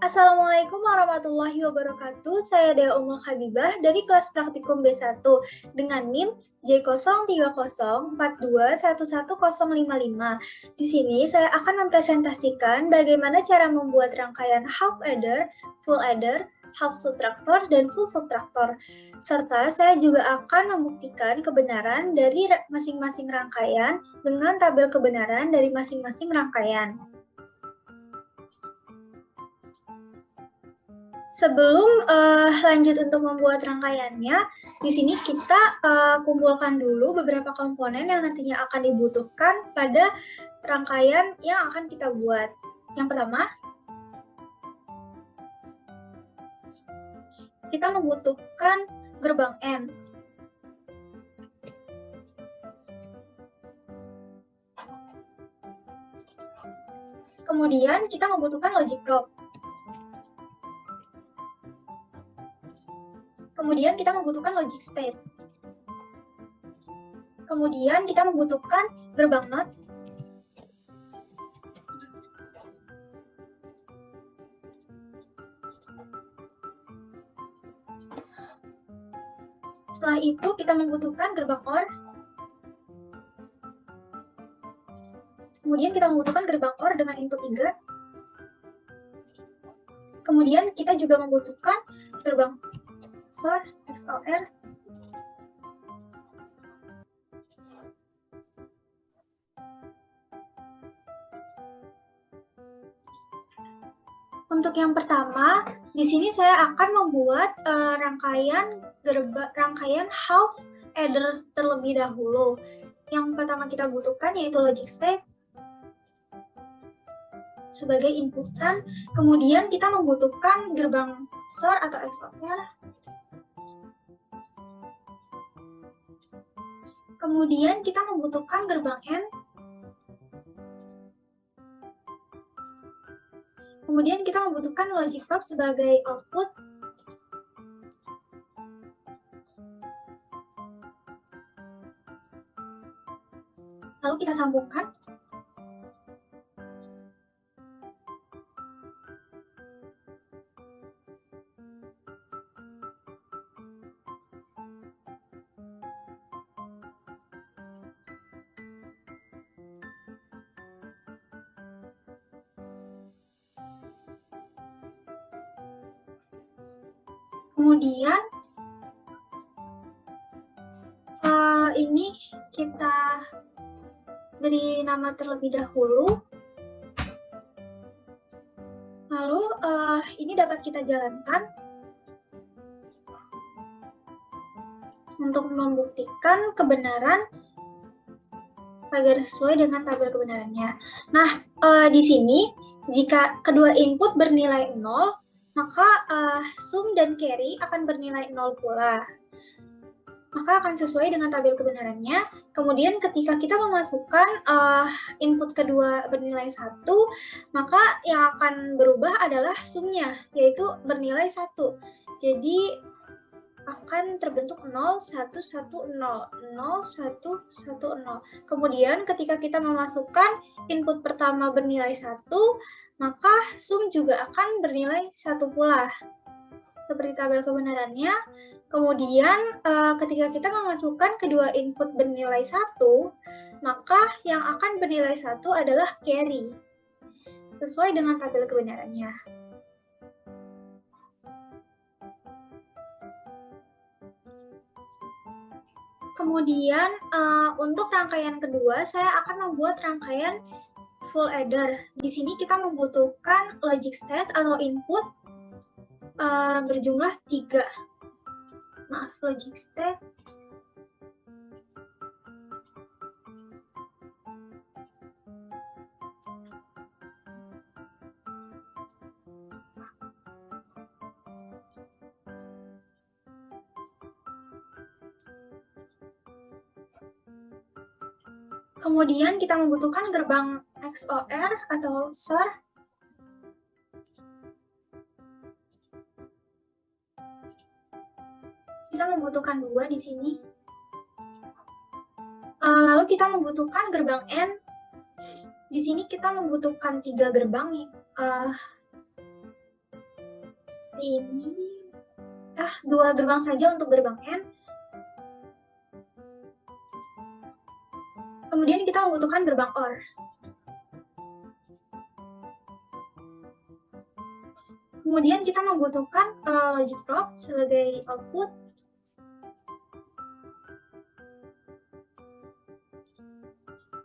Assalamualaikum warahmatullahi wabarakatuh. Saya Dea Umul Habibah dari kelas praktikum B1 dengan NIM J03042111055. Di sini saya akan mempresentasikan bagaimana cara membuat rangkaian half adder, full adder, half subtractor, dan full subtractor. Serta saya juga akan membuktikan kebenaran dari masing-masing rangkaian dengan tabel kebenaran dari masing-masing rangkaian. Sebelum lanjut untuk membuat rangkaiannya, di sini kita kumpulkan dulu beberapa komponen yang nantinya akan dibutuhkan pada rangkaian yang akan kita buat. Yang pertama, kita membutuhkan gerbang N. Kemudian kita membutuhkan logic probe. Kemudian kita membutuhkan logic state. Kemudian kita membutuhkan gerbang NOT. Setelah itu kita membutuhkan gerbang OR. Kemudian kita membutuhkan gerbang OR dengan input 3. Kemudian kita juga membutuhkan gerbang XOR, XOR. Untuk yang pertama, di sini saya akan membuat rangkaian half adder terlebih dahulu. Yang pertama kita butuhkan yaitu logic state sebagai inputan. Kemudian kita membutuhkan gerbang XOR atau XOR. Kemudian kita membutuhkan gerbang N. Kemudian kita membutuhkan logic probe sebagai output. Lalu kita sambungkan. Kemudian ini kita beri nama terlebih dahulu. Lalu ini dapat kita jalankan untuk membuktikan kebenaran agar sesuai dengan tabel kebenarannya. Nah, di sini jika kedua input bernilai 0, maka sum dan carry akan bernilai 0 pula. Maka akan sesuai dengan tabel kebenarannya. Kemudian ketika kita memasukkan input kedua bernilai 1, maka yang akan berubah adalah sumnya, yaitu bernilai 1. Jadi akan terbentuk 0, 1, 1, 0, 0, 1, 1, 0. Kemudian ketika kita memasukkan input pertama bernilai 1, maka sum juga akan bernilai 1 pula. Seperti tabel kebenarannya. Kemudian ketika kita memasukkan kedua input bernilai 1, maka yang akan bernilai 1 adalah carry. Sesuai dengan tabel kebenarannya. Kemudian untuk rangkaian kedua, saya akan membuat rangkaian full adder. Di sini kita membutuhkan logic state atau input berjumlah 3. Maaf, logic state. Kemudian kita membutuhkan gerbang XOR atau XOR. Kita membutuhkan 2 di sini. Lalu kita membutuhkan gerbang N. Di sini kita membutuhkan 3 gerbang. Ini dua gerbang saja untuk gerbang N. Kemudian kita membutuhkan gerbang OR. Kemudian kita membutuhkan logic probe sebagai output.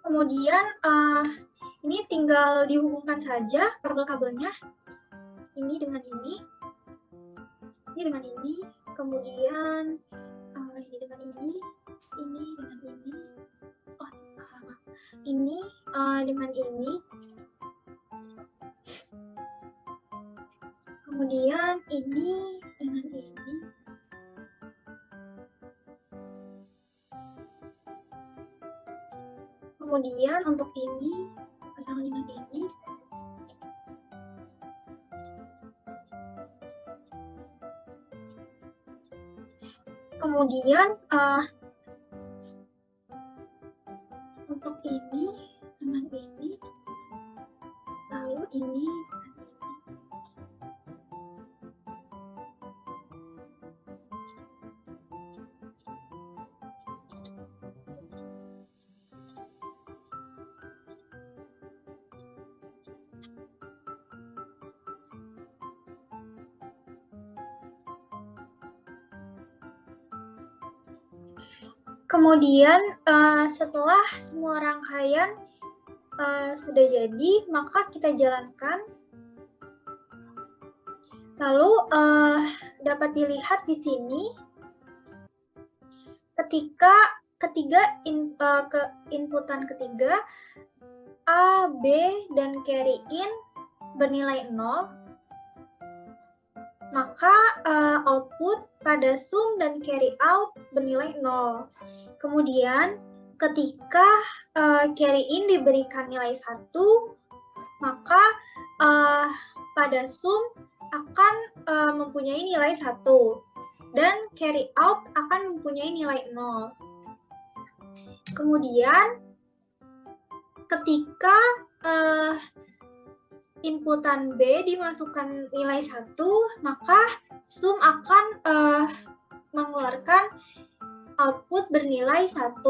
Kemudian ini tinggal dihubungkan saja kabel-kabelnya. Ini dengan ini dengan ini, kemudian ini dengan ini dengan ini, ini dengan ini, kemudian ini dengan ini, kemudian untuk ini pasangan dengan ini. Kemudian untuk ini dengan ini, lalu ini dengan ini. Kemudian setelah semua rangkaian sudah jadi, maka kita jalankan. Lalu dapat dilihat di sini ketika inputan ketiga A, B, dan carry in bernilai 0, maka output pada sum dan carry out bernilai 0. Kemudian ketika carry in diberikan nilai 1, maka pada sum akan mempunyai nilai 1 dan carry out akan mempunyai nilai 0. Kemudian ketika inputan B dimasukkan nilai 1, maka sum akan mengeluarkan output bernilai 1.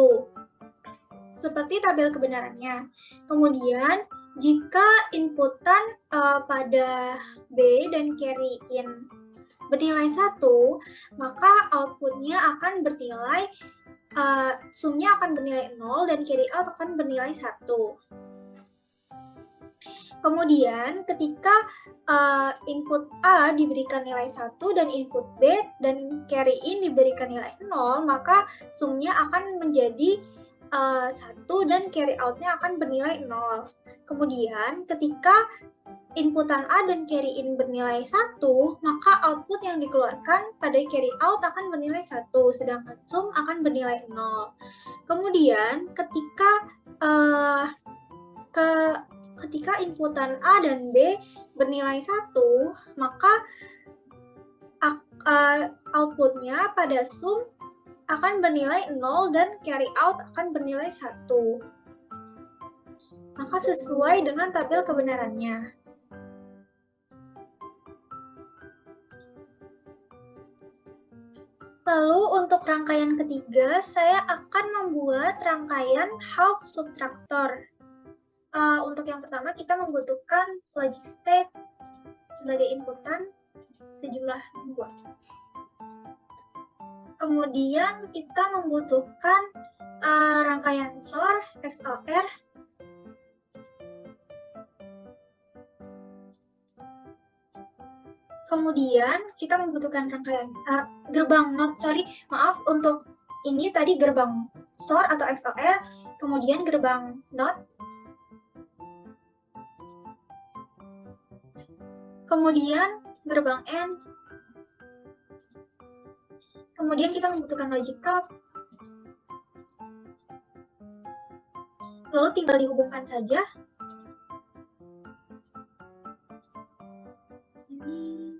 Seperti tabel kebenarannya. Kemudian, jika inputan pada B dan carry in bernilai 1, maka outputnya akan bernilai, sumnya akan bernilai 0 dan carry out akan bernilai 1. Kemudian ketika input A diberikan nilai 1 dan input B dan carry in diberikan nilai 0, maka sumnya akan menjadi 1 dan carry out-nya akan bernilai 0. Kemudian ketika inputan A dan carry in bernilai 1, maka output yang dikeluarkan pada carry out akan bernilai 1, sedangkan sum akan bernilai 0. Kemudian ketika inputan A dan B bernilai 1, maka outputnya pada sum akan bernilai 0 dan carry out akan bernilai 1. Maka sesuai dengan tabel kebenarannya. Lalu untuk rangkaian ketiga, saya akan membuat rangkaian half subtractor. Untuk yang pertama kita membutuhkan logic state sebagai inputan sejumlah 2. Kemudian kita membutuhkan rangkaian XOR, XOR. Kemudian kita membutuhkan rangkaian gerbang NOT, untuk ini tadi gerbang XOR atau XOR, kemudian gerbang NOT. Kemudian gerbang AND. Kemudian kita membutuhkan logic probe. Lalu tinggal dihubungkan saja. Ini.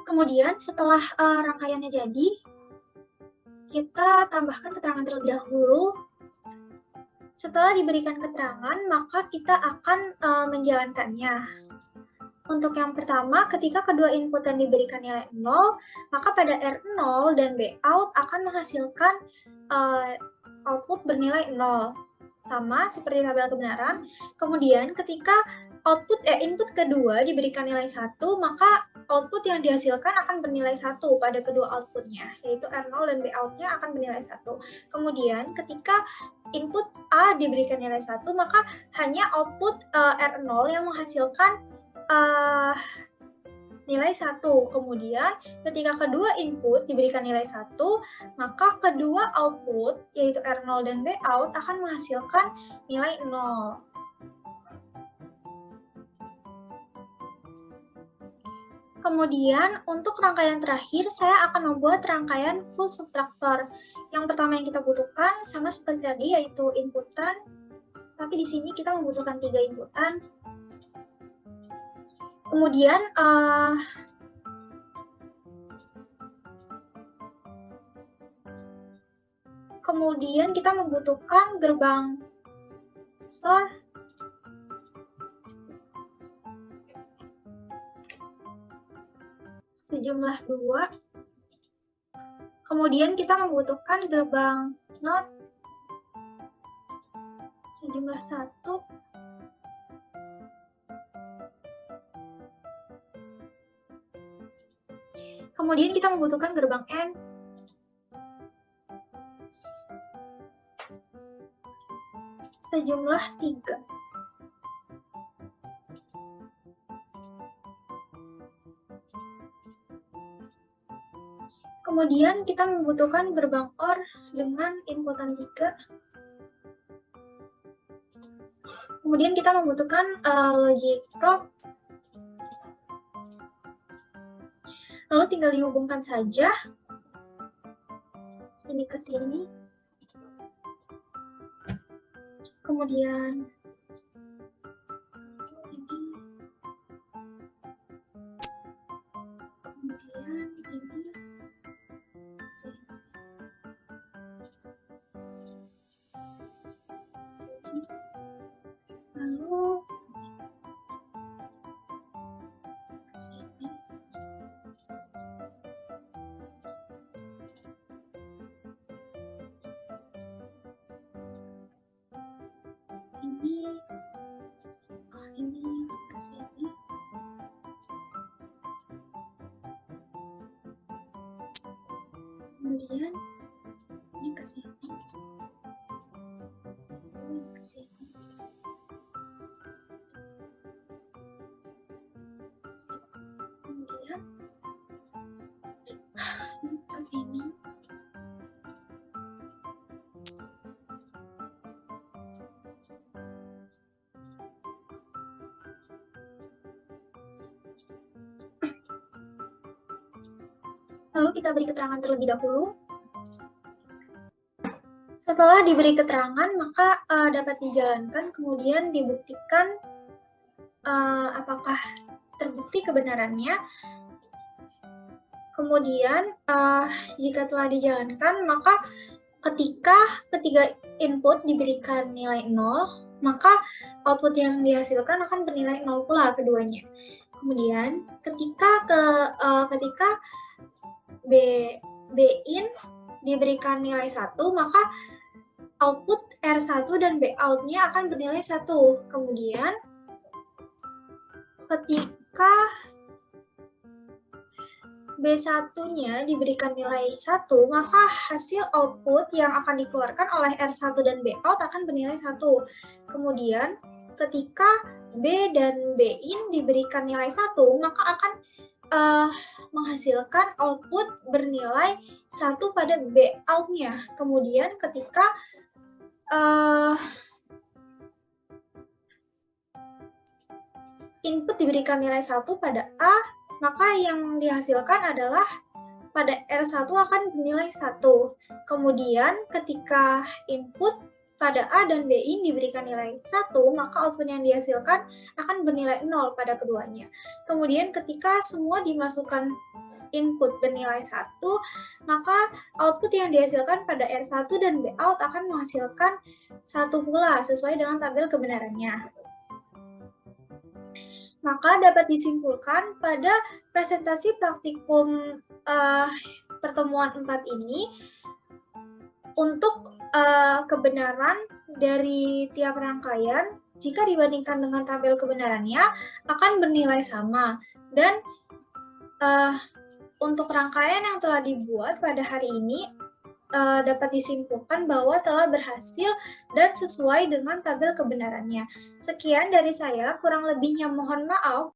Kemudian setelah rangkaiannya jadi, kita tambahkan keterangan terlebih dahulu. Setelah diberikan keterangan, maka kita akan menjalankannya. Untuk yang pertama, ketika kedua input yang diberikan nilai 0, maka pada R0 dan Bout akan menghasilkan output bernilai 0. Sama seperti tabel kebenaran. Kemudian ketika input kedua diberikan nilai 1, maka output yang dihasilkan akan bernilai 1 pada kedua outputnya, yaitu R0 dan Bout-nya akan bernilai 1. Kemudian ketika input A diberikan nilai 1, maka hanya output R0 yang menghasilkan nilai 1. Kemudian ketika kedua input diberikan nilai 1, maka kedua output yaitu R0 dan Bout akan menghasilkan nilai 0. Kemudian untuk rangkaian terakhir saya akan membuat rangkaian full subtractor. Yang pertama yang kita butuhkan sama seperti tadi yaitu inputan, tapi di sini kita membutuhkan 3 inputan. Kemudian kita membutuhkan gerbang XOR sejumlah 2. Kemudian kita membutuhkan gerbang NOT sejumlah 1. Kemudian kita membutuhkan gerbang AND sejumlah 3. Kemudian kita membutuhkan gerbang OR dengan inputan 3. Kemudian kita membutuhkan logic probe. Lalu tinggal dihubungkan saja ini ke sini. Kemudian ini. Lalu ke sini. Ini ke sini. Kemudian ini ke sini. Ini ke sini. Kemudian ini ke sini. Lalu kita beri keterangan terlebih dahulu. Setelah diberi keterangan, maka dapat dijalankan, kemudian dibuktikan apakah terbukti kebenarannya. Kemudian jika telah dijalankan, maka ketika ketiga input diberikan nilai 0, maka output yang dihasilkan akan bernilai 0 pula keduanya. Kemudian ketika Bin diberikan nilai 1, maka output R1 dan Bout-nya akan bernilai 1. Kemudian ketika B1-nya diberikan nilai 1, maka hasil output yang akan dikeluarkan oleh R1 dan Bout akan bernilai 1. Kemudian ketika B dan Bin diberikan nilai 1, maka akan menghasilkan output bernilai 1 pada Bout-nya. Kemudian ketika input diberikan nilai 1 pada A, maka yang dihasilkan adalah pada R1 akan bernilai 1. Kemudian ketika input pada A dan Bin diberikan nilai 1, maka output yang dihasilkan akan bernilai 0 pada keduanya. Kemudian ketika semua dimasukkan input bernilai 1, maka output yang dihasilkan pada R1 dan B-out akan menghasilkan 1 pula sesuai dengan tabel kebenarannya. Maka dapat disimpulkan pada presentasi praktikum pertemuan 4 ini, untuk kebenaran dari tiap rangkaian jika dibandingkan dengan tabel kebenarannya akan bernilai sama. Dan untuk rangkaian yang telah dibuat pada hari ini dapat disimpulkan bahwa telah berhasil dan sesuai dengan tabel kebenarannya. Sekian dari saya, kurang lebihnya mohon maaf.